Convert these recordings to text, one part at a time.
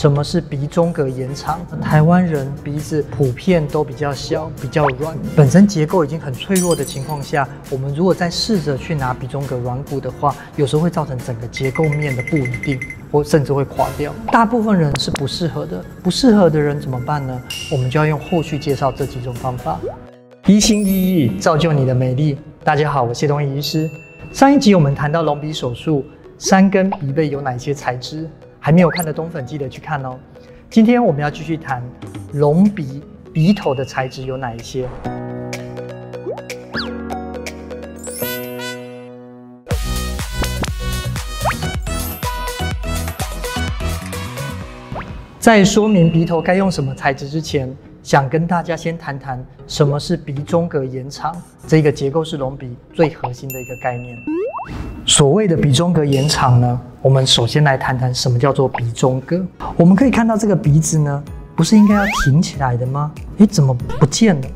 什么是鼻中隔延长？台湾人鼻子普遍都比较小、比较软，本身结构已经很脆弱的情况下，我们如果再试着去拿鼻中隔软骨的话，有时候会造成整个结构面的不稳定，或甚至会垮掉。大部分人是不适合的，不适合的人怎么办呢？我们就要用后续介绍这几种方法。一心一意造就你的美丽。大家好，我谢东义医师。上一集我们谈到隆鼻手术，3根鼻背有哪些材质？还没有看的冬粉记得去看哦。今天我们要继续谈隆鼻鼻头的材质有哪一些。在说明鼻头该用什么材质之前，想跟大家先谈谈什么是鼻中隔延长，这个结构式隆鼻最核心的一个概念。所谓的鼻中隔延长呢，我们首先来谈谈什么叫做鼻中隔。我们可以看到这个鼻子呢，不是应该要挺起来的吗？怎么不见了？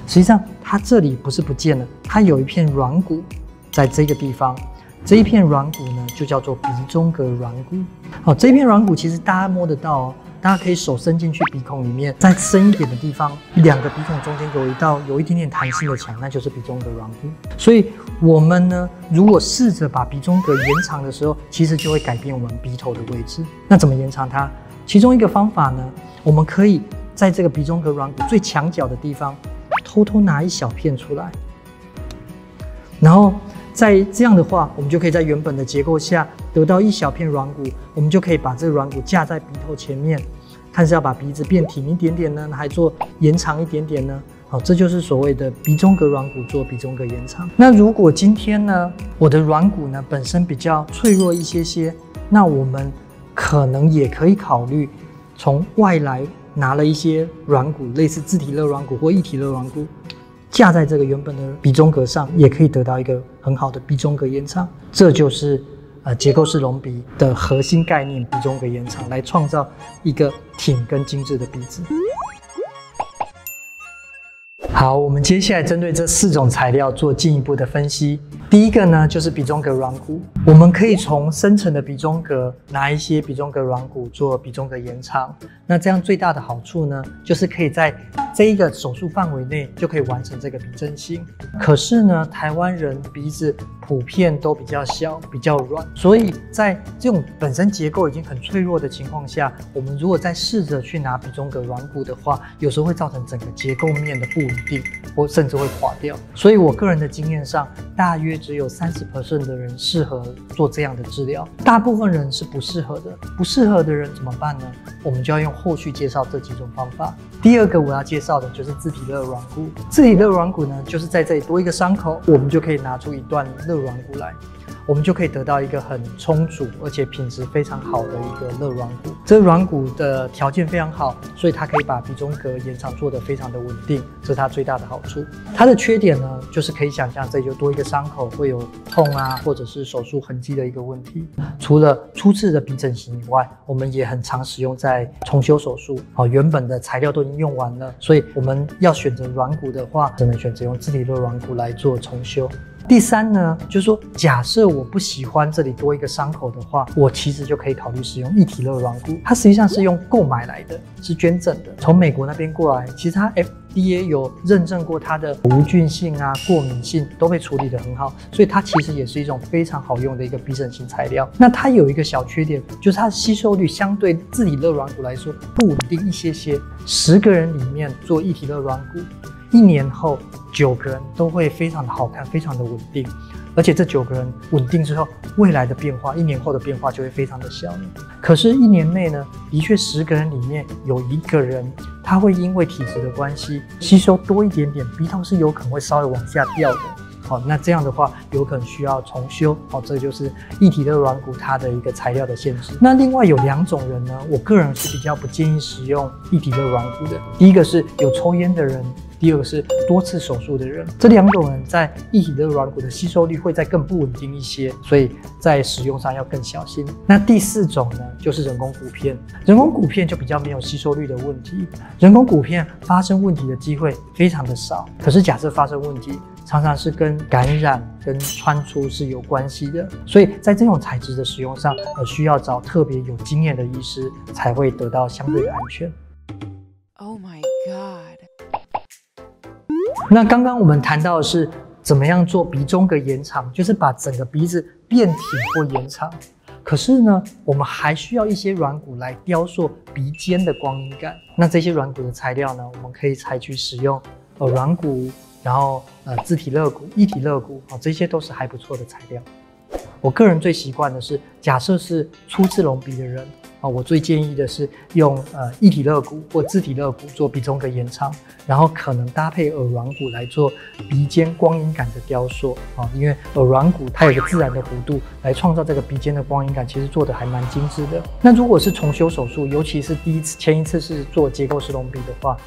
实际上它这里不是不见了，它有一片软骨在这个地方。这一片软骨呢，就叫做鼻中隔软骨。好，这一片软骨其实大家摸得到哦，大家可以手伸进去鼻孔里面，再深一点的地方，2个鼻孔中间有一道有一点点弹性的墙，那就是鼻中隔软骨。所以我们呢，如果试着把鼻中隔延长的时候，其实就会改变我们鼻头的位置。那怎么延长它？其中一个方法呢，我们可以在这个鼻中隔软骨最墙角的地方，偷偷拿一小片出来，然后在这样的话，我们就可以在原本的结构下得到一小片软骨，我们就可以把这个软骨架在鼻头前面，看是要把鼻子变挺一点点呢，还做延长一点点呢？好，这就是所谓的鼻中隔软骨做鼻中隔延长。那如果今天呢，我的软骨呢本身比较脆弱一些，那我们可能也可以考虑从外来拿了一些软骨，类似自体肋软骨或异体肋软骨，架在这个原本的鼻中隔上，也可以得到一个很好的鼻中隔延长。这就是结构式隆鼻的核心概念，鼻中隔延长，来创造一个挺跟精致的鼻子。好，我们接下来针对这4种材料做进一步的分析。第一个呢，就是鼻中隔软骨。我们可以从深层的鼻中隔拿一些鼻中隔软骨做鼻中隔延长。那这样最大的好处呢，就是可以在这一个手术范围内就可以完成这个鼻整形。可是呢，台湾人鼻子普遍都比较小、比较软，所以在这种本身结构已经很脆弱的情况下，我们如果再试着去拿鼻中隔软骨的话，有时候会造成整个结构面的不稳定，或甚至会垮掉。所以我个人的经验上，大约只有30% 的人适合做这样的治疗，大部分人是不适合的。不适合的人怎么办呢？我们就要用后续介绍这几种方法。第二个我要介绍的就是自体肋软骨。自体肋软骨呢，就是在这里多一个伤口，我们就可以拿出一段肋软骨来，我们就可以得到一个很充足而且品质非常好的一个肋软骨。这软骨的条件非常好，所以它可以把鼻中隔延长做得非常的稳定，这是它最大的好处。它的缺点呢，就是可以想象这里就多一个伤口，会有痛啊，或者是手术痕迹的一个问题。除了初次的鼻整形以外，我们也很常使用在重修手术。原本的材料都已经用完了，所以我们要选择软骨的话，只能选择用自体肋软骨来做重修。第3呢，就是说，假设我不喜欢这里多一个伤口的话，我其实就可以考虑使用异体肋软骨。它实际上是用购买来的，是捐赠的，从美国那边过来。其实它 FDA 有认证过它的无菌性啊、过敏性都被处理得很好，所以它其实也是一种非常好用的一个鼻整形材料。那它有一个小缺点，就是它的吸收率相对自体肋软骨来说不稳定一些。10个人里面做异体肋软骨，1年后9个人都会非常的好看，非常的稳定，而且这9个人稳定之后，未来的变化，1年后的变化就会非常的小。可是1年内呢，的确10个人里面有1个人，他会因为体质的关系吸收多一点点，鼻头是有可能会稍微往下掉的。好，那这样的话有可能需要重修。好，这就是异体肋软骨它的一个材料的限制。那另外有2种人呢，我个人是比较不建议使用异体肋软骨的。第一个是有抽烟的人，第二个是多次手术的人。这2种人在异体肋软骨的吸收率会再更不稳定一些，所以在使用上要更小心。那第4种呢，就是人工骨片。人工骨片就比较没有吸收率的问题，人工骨片发生问题的机会非常的少。可是假设发生问题，常常是跟感染跟穿出是有关系的，所以在这种材质的使用上，需要找特别有经验的医师才会得到相对的安全。Oh my god！ 那刚刚我们谈到的是怎么样做鼻中隔延长，就是把整个鼻子变挺或延长。可是呢，我们还需要一些软骨来雕塑鼻尖的光阴感。那这些软骨的材料呢，我们可以采取使用软骨，然后自体肋骨、异体肋骨，这些都是还不错的材料。我个人最习惯的是，假设是初次隆鼻的人，我最建议的是用异体肋骨或自体肋骨做鼻中隔延长，然后可能搭配耳软骨来做鼻尖光阴感的雕塑因为耳软骨它有一个自然的弧度来创造这个鼻尖的光阴感，其实做的还蛮精致的。那如果是重修手术，尤其是前一次是做结构式隆鼻的话，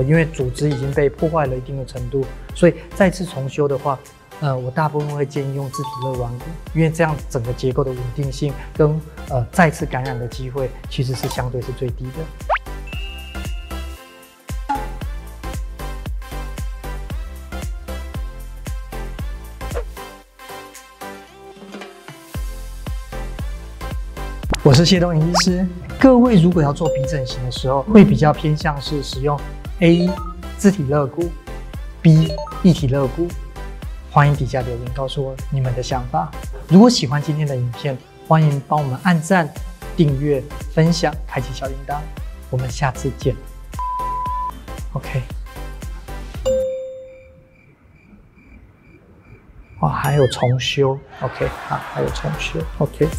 因为组织已经被破坏了一定的程度，所以再次重修的话，我大部分会建议用自体肋软骨，因为这样整个结构的稳定性跟再次感染的机会其实是相对是最低的。我是谢东颖医师，各位如果要做鼻整形的时候，会比较偏向是使用 A 自体肋骨 ，B 异体肋骨。欢迎底下留言告诉我你们的想法。如果喜欢今天的影片，欢迎帮我们按赞、订阅、分享、开启小铃铛。我们下次见。OK。哇，还有重修。OK， 好，还有重修。OK。